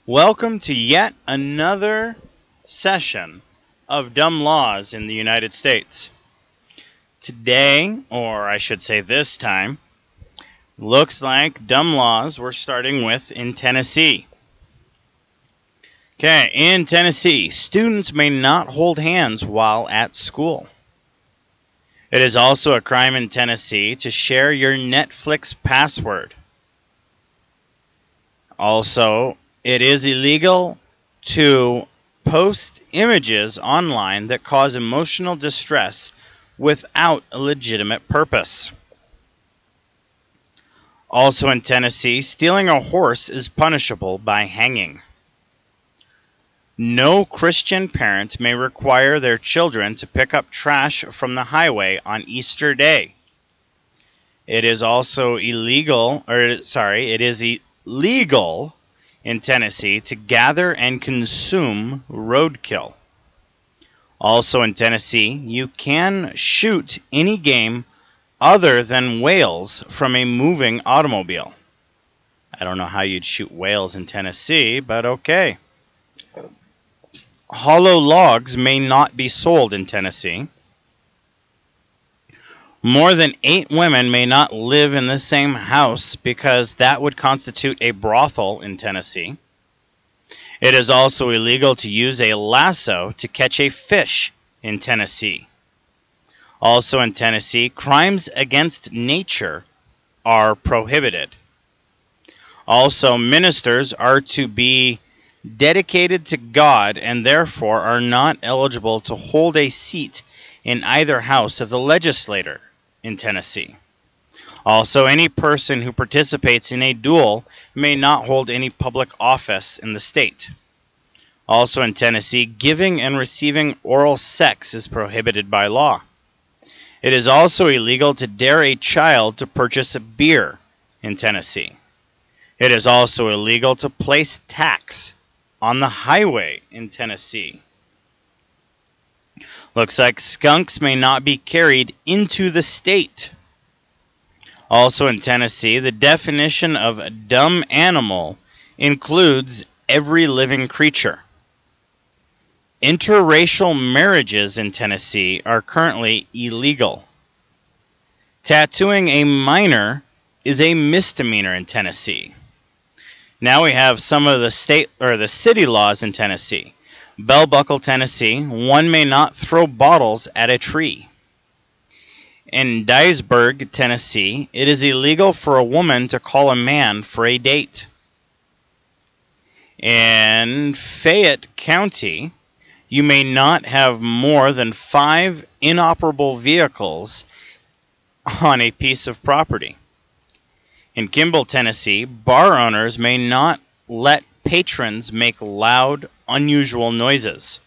Welcome to yet another session of Dumb Laws in the United States. Today, or I should say this time, looks like dumb laws we're starting with in Tennessee. Okay, in Tennessee, students may not hold hands while at school. It is also a crime in Tennessee to share your Netflix password. Also, it is illegal to post images online that cause emotional distress without a legitimate purpose. Also in Tennessee, stealing a horse is punishable by hanging. No Christian parent may require their children to pick up trash from the highway on Easter Day. It is illegal in Tennessee to gather and consume roadkill. Also in Tennessee, you can shoot any game other than whales from a moving automobile. I don't know how you'd shoot whales in Tennessee, but okay. Hollow logs may not be sold in Tennessee. More than 8 women may not live in the same house because that would constitute a brothel in Tennessee. It is also illegal to use a lasso to catch a fish in Tennessee. Also in Tennessee, crimes against nature are prohibited. Also, ministers are to be dedicated to God and therefore are not eligible to hold a seat in either house of the legislature in Tennessee. Also, any person who participates in a duel may not hold any public office in the state. Also in Tennessee, giving and receiving oral sex is prohibited by law. It is also illegal to dare a child to purchase a beer in Tennessee. It is also illegal to place tax on the highway in Tennessee. Looks like skunks may not be carried into the state. Also in Tennessee, the definition of a dumb animal includes every living creature. Interracial marriages in Tennessee are currently illegal. Tattooing a minor is a misdemeanor in Tennessee. Now we have some of the city laws in Tennessee. Bell Buckle, Tennessee, one may not throw bottles at a tree. In Dyersburg, Tennessee, it is illegal for a woman to call a man for a date. In Fayette County, you may not have more than 5 inoperable vehicles on a piece of property. In Kimball, Tennessee, bar owners may not let patrons make loud, unusual noises.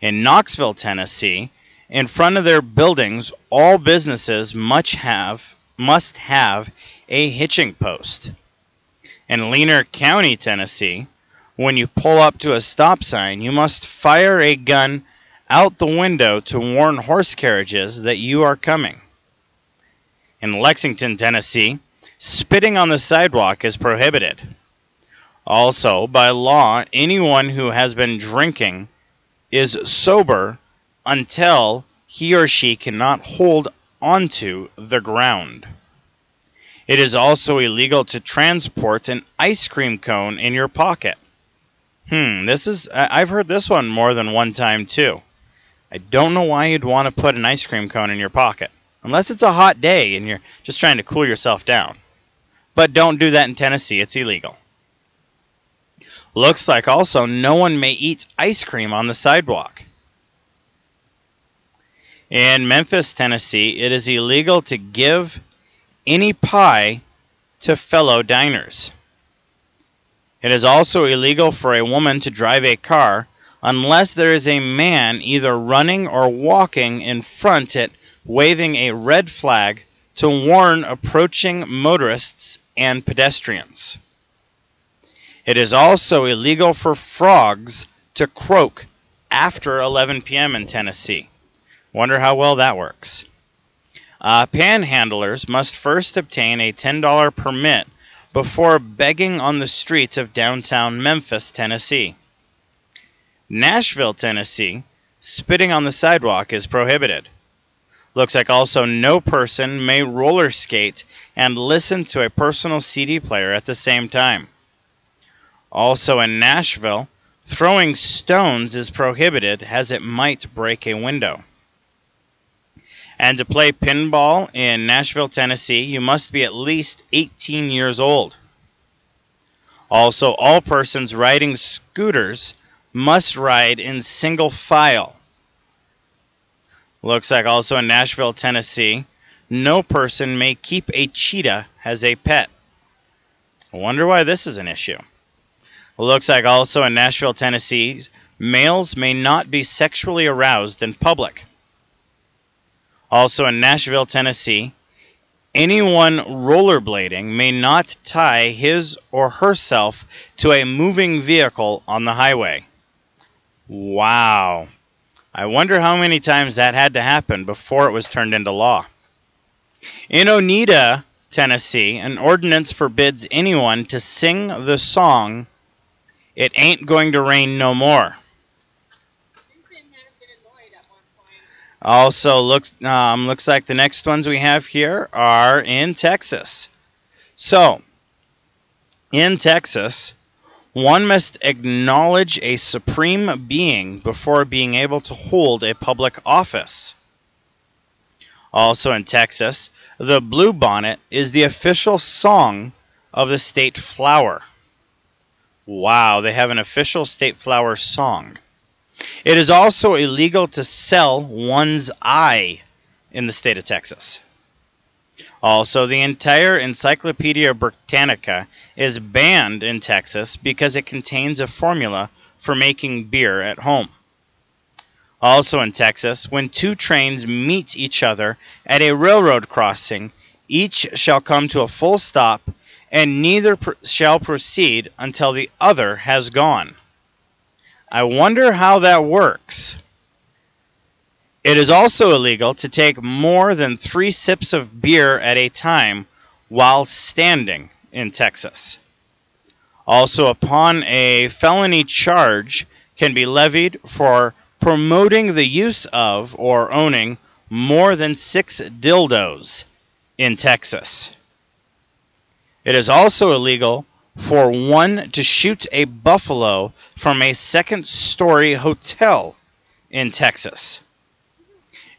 In Knoxville, Tennessee, in front of their buildings, all businesses must have a hitching post. In Leaner County, Tennessee, when you pull up to a stop sign, you must fire a gun out the window to warn horse carriages that you are coming. In Lexington, Tennessee, spitting on the sidewalk is prohibited. Also, by law, anyone who has been drinking is sober until he or she cannot hold onto the ground. It is also illegal to transport an ice cream cone in your pocket. I've heard this one more than one time too. I don't know why you'd want to put an ice cream cone in your pocket, unless it's a hot day and you're just trying to cool yourself down. But don't do that in Tennessee, it's illegal. Looks like also no one may eat ice cream on the sidewalk. In Memphis, Tennessee, it is illegal to give any pie to fellow diners. It is also illegal for a woman to drive a car unless there is a man either running or walking in front it, waving a red flag to warn approaching motorists and pedestrians. It is also illegal for frogs to croak after 11 p.m. in Tennessee. Wonder how well that works. Panhandlers must first obtain a $10 permit before begging on the streets of downtown Memphis, Tennessee. Nashville, Tennessee, spitting on the sidewalk is prohibited. Looks like also no person may roller skate and listen to a personal CD player at the same time. Also in Nashville, throwing stones is prohibited as it might break a window. And to play pinball in Nashville, Tennessee, you must be at least 18 years old. Also, all persons riding scooters must ride in single file. Looks like also in Nashville, Tennessee, no person may keep a cheetah as a pet. I wonder why this is an issue. Looks like also in Nashville, Tennessee, males may not be sexually aroused in public. Also in Nashville, Tennessee, anyone rollerblading may not tie his or herself to a moving vehicle on the highway. Wow. I wonder how many times that had to happen before it was turned into law. In Oneida, Tennessee, an ordinance forbids anyone to sing the song, "It Ain't Going to Rain No More." Also, looks like the next ones we have here are in Texas. So, in Texas, one must acknowledge a supreme being before being able to hold a public office. Also in Texas, the bluebonnet is the official song of the state flower. Wow, they have an official state flower song. It is also illegal to sell one's eye in the state of Texas. Also, the entire Encyclopedia Britannica is banned in Texas because it contains a formula for making beer at home. Also in Texas, when two trains meet each other at a railroad crossing, each shall come to a full stop, and neither shall proceed until the other has gone. I wonder how that works. It is also illegal to take more than 3 sips of beer at a time while standing in Texas. Also, upon a felony charge can be levied for promoting the use of or owning more than 6 dildos in Texas. It is also illegal for one to shoot a buffalo from a second-story hotel in Texas.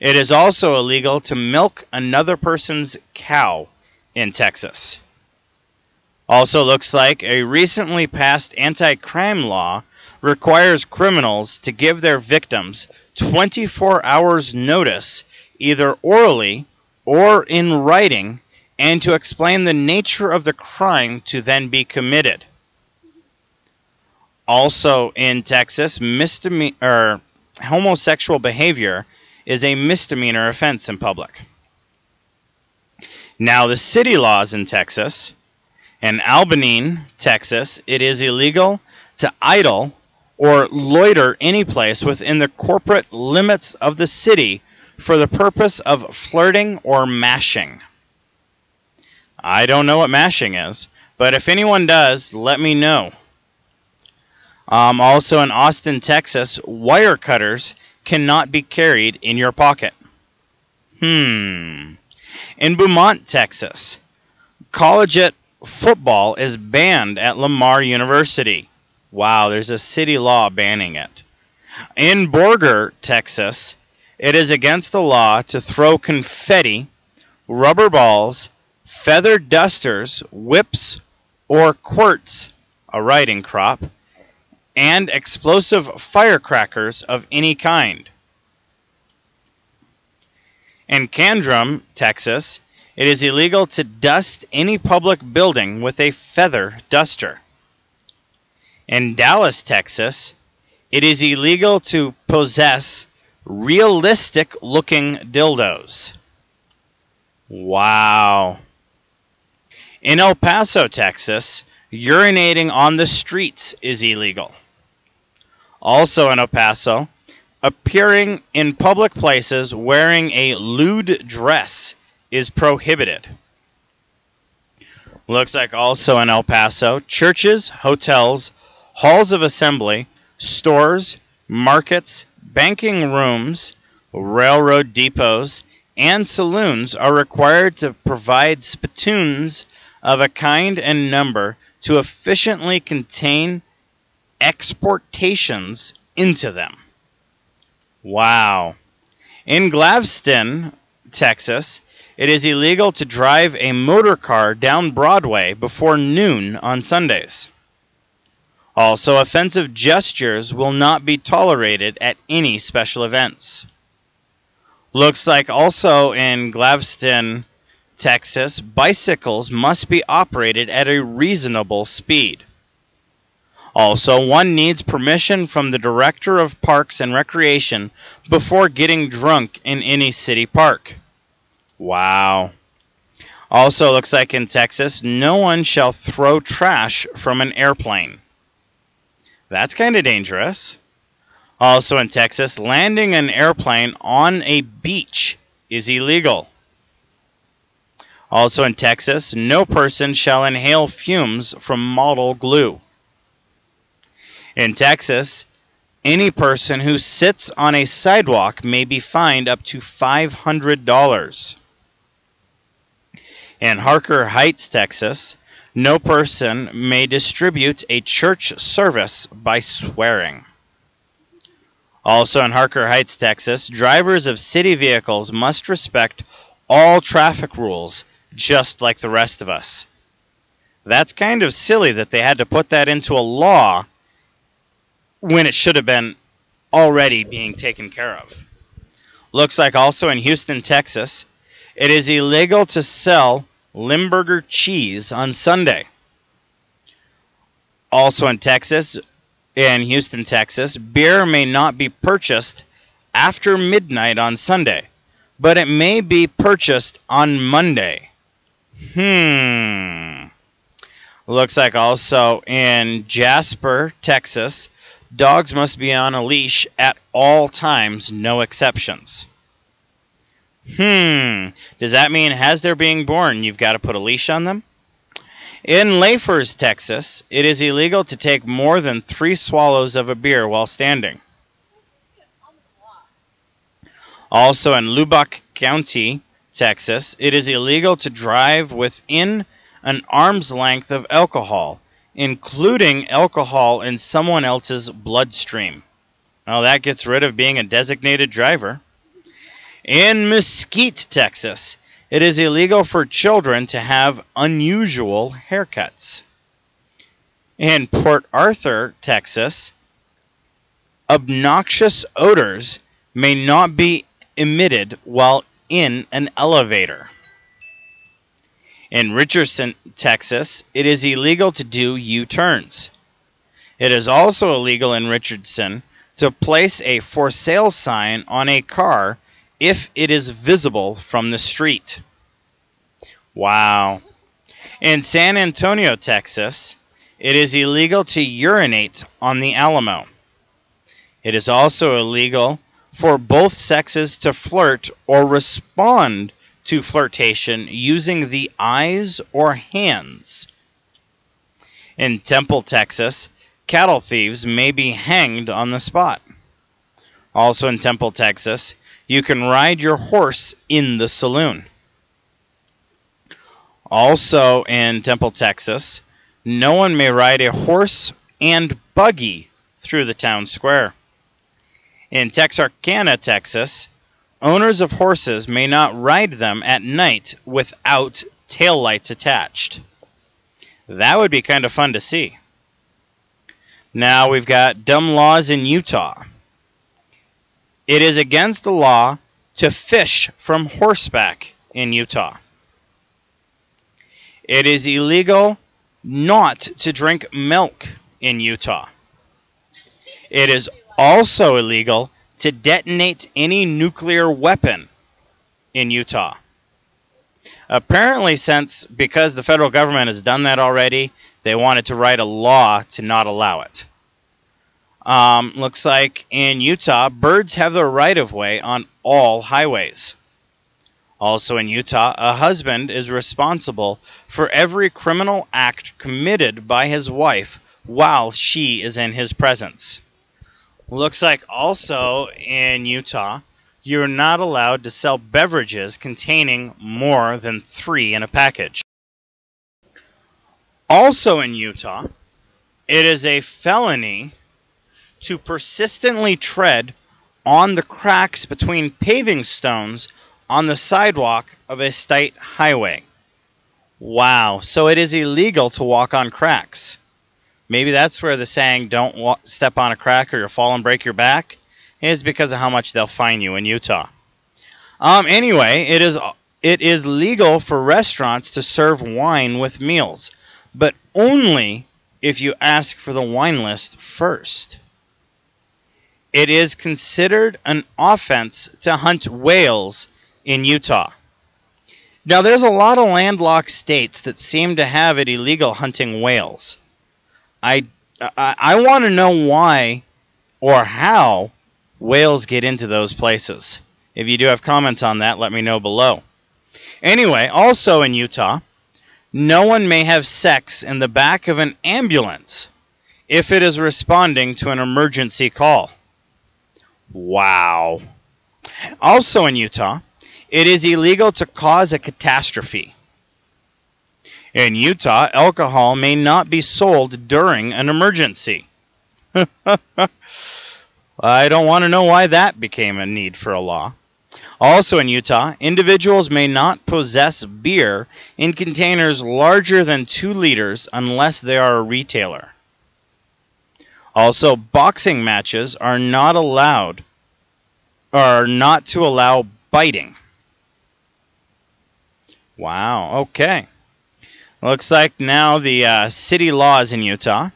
It is also illegal to milk another person's cow in Texas. Also looks like a recently passed anti-crime law requires criminals to give their victims 24 hours notice, either orally or in writing, and to explain the nature of the crime to then be committed. Also in Texas, homosexual behavior is a misdemeanor offense in public. Now, the city laws in Texas. In Albany, Texas, it is illegal to idle or loiter any place within the corporate limits of the city for the purpose of flirting or mashing. I don't know what mashing is, but if anyone does, let me know. Also in Austin, Texas, wire cutters cannot be carried in your pocket. In Beaumont, Texas, collegiate football is banned at Lamar University. Wow, there's a city law banning it. In Borger, Texas, it is against the law to throw confetti, rubber balls, feather dusters, whips, or quirts, a riding crop, and explosive firecrackers of any kind. In Candrum, Texas, it is illegal to dust any public building with a feather duster. In Dallas, Texas, it is illegal to possess realistic-looking dildos. Wow. In El Paso, Texas, urinating on the streets is illegal. Also in El Paso, appearing in public places wearing a lewd dress is prohibited. Looks like also in El Paso, churches, hotels, halls of assembly, stores, markets, banking rooms, railroad depots, and saloons are required to provide spittoons of a kind and number to efficiently contain exportations into them. Wow. In Galveston, Texas, it is illegal to drive a motor car down Broadway before noon on Sundays. Also, offensive gestures will not be tolerated at any special events. Looks like also in Galveston, Texas, bicycles must be operated at a reasonable speed. Also, one needs permission from the Director of Parks and Recreation before getting drunk in any city park. Wow. Also, looks like in Texas, no one shall throw trash from an airplane. That's kind of dangerous. Also in Texas, landing an airplane on a beach is illegal. Also in Texas, no person shall inhale fumes from model glue. In Texas, any person who sits on a sidewalk may be fined up to $500. In Harker Heights, Texas, no person may distribute a church service by swearing. Also in Harker Heights, Texas, drivers of city vehicles must respect all traffic rules just like the rest of us. That's kind of silly that they had to put that into a law when it should have been already being taken care of. Looks like also in Houston, Texas, it is illegal to sell Limburger cheese on Sunday. Also in Houston, Texas, beer may not be purchased after midnight on Sunday, but it may be purchased on Monday. Looks like also in Jasper, Texas, dogs must be on a leash at all times, no exceptions. Does that mean as they're being born, you've got to put a leash on them? In Lafers, Texas, it is illegal to take more than 3 swallows of a beer while standing. Also in Lubbock County, Texas, it is illegal to drive within an arm's length of alcohol, including alcohol in someone else's bloodstream. Well, that gets rid of being a designated driver. In Mesquite, Texas, it is illegal for children to have unusual haircuts. In Port Arthur, Texas, obnoxious odors may not be emitted while in an elevator. In Richardson, Texas, it is illegal to do U-turns. It is also illegal in Richardson to place a for sale sign on a car if it is visible from the street. Wow. In San Antonio, Texas, it is illegal to urinate on the Alamo. It is also illegal for both sexes to flirt or respond to flirtation using the eyes or hands. In Temple, Texas, cattle thieves may be hanged on the spot. Also in Temple, Texas, you can ride your horse in the saloon. Also in Temple, Texas, no one may ride a horse and buggy through the town square. In Texarkana, Texas, owners of horses may not ride them at night without taillights attached. That would be kind of fun to see. Now we've got dumb laws in Utah. It is against the law to fish from horseback in Utah. It is illegal not to drink milk in Utah. It is also illegal to detonate any nuclear weapon in Utah. Apparently, because the federal government has done that already, they wanted to write a law to not allow it. Looks like in Utah, birds have the right-of-way on all highways. Also in Utah, a husband is responsible for every criminal act committed by his wife while she is in his presence. Looks like also in Utah, you're not allowed to sell beverages containing more than 3 in a package. Also in Utah, it is a felony to persistently tread on the cracks between paving stones on the sidewalk of a state highway. Wow, so it is illegal to walk on cracks. Maybe that's where the saying, don't step on a crack or you'll fall and break your back, is because of how much they'll fine you in Utah. Anyway, it is legal for restaurants to serve wine with meals, but only if you ask for the wine list first. It is considered an offense to hunt whales in Utah. Now, there's a lot of landlocked states that seem to have it illegal hunting whales. I want to know why or how whales get into those places. If you do have comments on that, let me know below. Anyway, also in Utah, no one may have sex in the back of an ambulance if it is responding to an emergency call. Wow. Also in Utah, it is illegal to cause a catastrophe. In Utah, alcohol may not be sold during an emergency. I don't want to know why that became a need for a law. Also in Utah, individuals may not possess beer in containers larger than 2 liters unless they are a retailer. Also, boxing matches are not allowed, or not to allow biting. Wow, okay. Looks like now the city laws in Utah.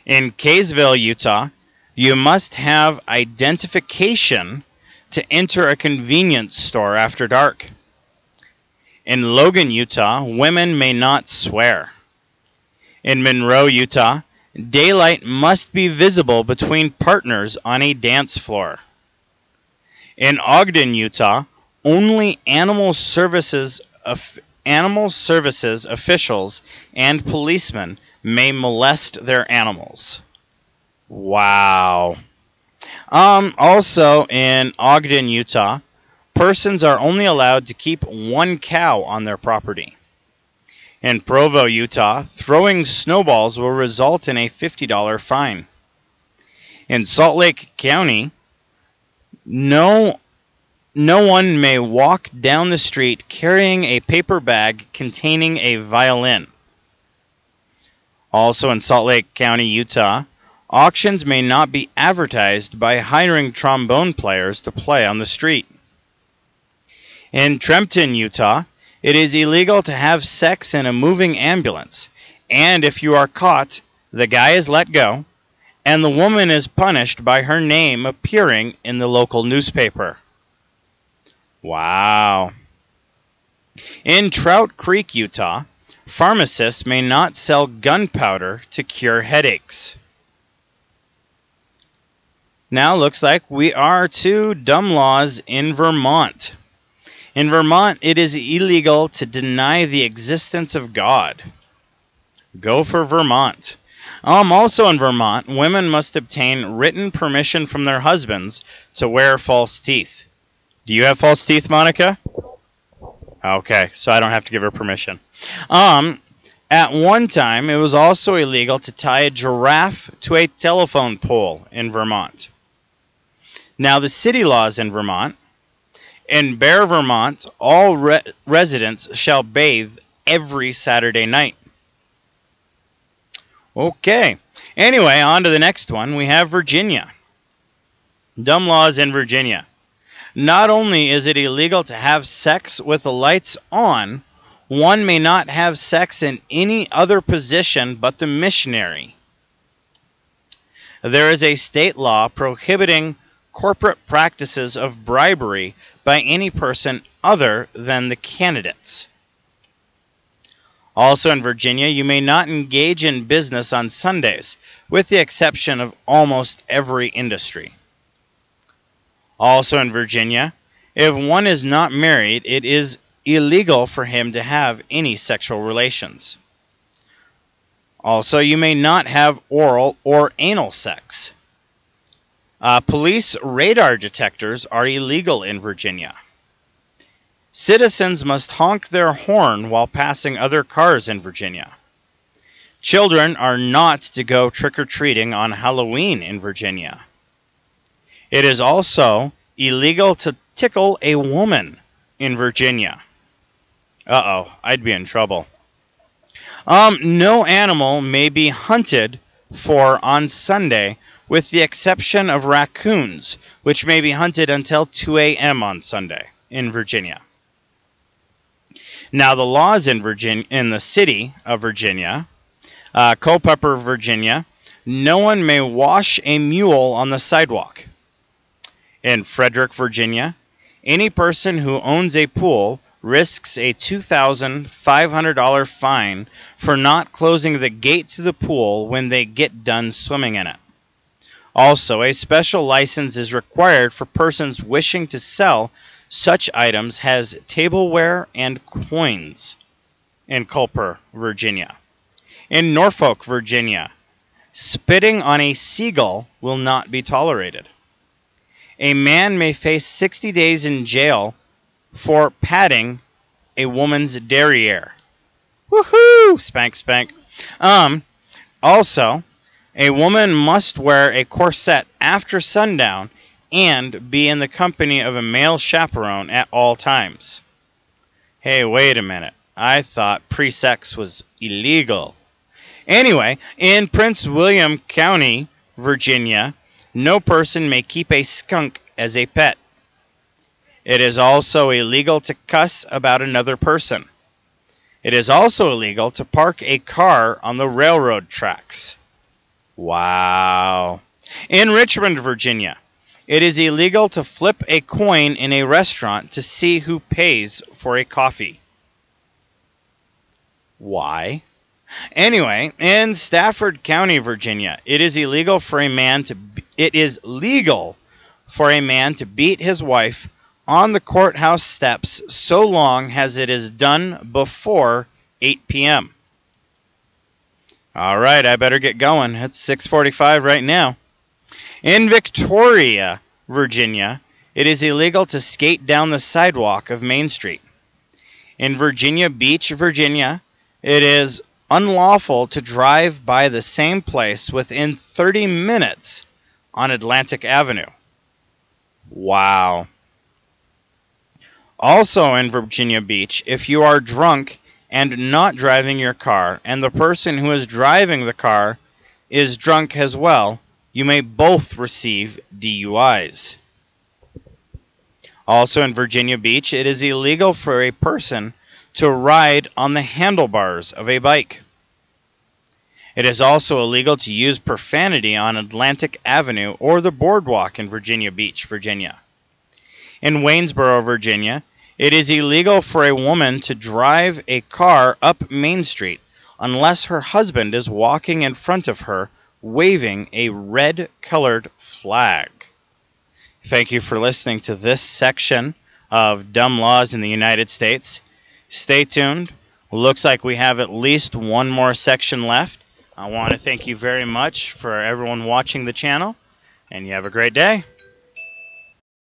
In Kaysville, Utah, you must have identification to enter a convenience store after dark. In Logan, Utah, women may not swear. In Monroe, Utah, daylight must be visible between partners on a dance floor. In Ogden, Utah, only animal services officials and policemen may molest their animals. Wow. Also in Ogden, Utah, persons are only allowed to keep 1 cow on their property. In Provo, Utah, throwing snowballs will result in a $50 fine. In Salt Lake County, no one may walk down the street carrying a paper bag containing a violin. Also in Salt Lake County, Utah, auctions may not be advertised by hiring trombone players to play on the street. In Trenton, Utah, it is illegal to have sex in a moving ambulance, and if you are caught, the guy is let go, and the woman is punished by her name appearing in the local newspaper. Wow. In Trout Creek, Utah, pharmacists may not sell gunpowder to cure headaches. Now looks like we are to dumb laws in Vermont. In Vermont, it is illegal to deny the existence of God. Go for Vermont. Also in Vermont, women must obtain written permission from their husbands to wear false teeth. Do you have false teeth, Monica? Okay, so I don't have to give her permission. At one time, it was also illegal to tie a giraffe to a telephone pole in Vermont. Now, the city laws in Vermont. In Bear, Vermont, all residents shall bathe every Saturday night. Okay. Anyway, on to the next one. We have Virginia. Dumb laws in Virginia. Not only is it illegal to have sex with the lights on, one may not have sex in any other position but the missionary. There is a state law prohibiting corporate practices of bribery by any person other than the candidates. Also in Virginia, you may not engage in business on Sundays, with the exception of almost every industry. Also in Virginia, If one is not married, it is illegal for him to have any sexual relations. Also, you may not have oral or anal sex. Police radar detectors are illegal in Virginia. Citizens must honk their horn while passing other cars in Virginia. Children are not to go trick-or-treating on Halloween in Virginia. It is also illegal to tickle a woman in Virginia. Uh-oh, I'd be in trouble. No animal may be hunted for on Sunday, with the exception of raccoons, which may be hunted until 2 a.m. on Sunday in Virginia. Now, the laws in the city of Virginia, Culpeper, Virginia, no one may wash a mule on the sidewalk. In Frederick, Virginia, any person who owns a pool risks a $2,500 fine for not closing the gate to the pool when they get done swimming in it. Also, a special license is required for persons wishing to sell such items as tableware and coins in Culpeper, Virginia. In Norfolk, Virginia, spitting on a seagull will not be tolerated. A man may face 60 days in jail for patting a woman's derriere. Woohoo! Spank, spank. Also, a woman must wear a corset after sundown and be in the company of a male chaperone at all times. Hey, wait a minute. I thought pre-sex was illegal. Anyway, in Prince William County, Virginia, no person may keep a skunk as a pet. It is also illegal to cuss about another person. It is also illegal to park a car on the railroad tracks. Wow. In Richmond, Virginia, it is illegal to flip a coin in a restaurant to see who pays for a coffee. Why? Anyway, in Stafford County, Virginia, it is legal for a man to beat his wife on the courthouse steps so long as it is done before 8 p.m. All right, I better get going. It's 6:45 right now. In Victoria, Virginia, it is illegal to skate down the sidewalk of Main Street. In Virginia Beach, Virginia, it is unlawful to drive by the same place within 30 minutes on Atlantic Avenue. Wow. Also in Virginia Beach, if you are drunk and not driving your car, and the person who is driving the car is drunk as well, you may both receive DUIs. Also in Virginia Beach, it is illegal for a person to ride on the handlebars of a bike. It is also illegal to use profanity on Atlantic Avenue or the boardwalk in Virginia Beach, Virginia. In Waynesboro, Virginia, it is illegal for a woman to drive a car up Main Street unless her husband is walking in front of her waving a red-colored flag. Thank you for listening to this section of Dumb Laws in the United States. Stay tuned. Looks like we have at least one more section left. I want to thank you very much for everyone watching the channel, and you have a great day.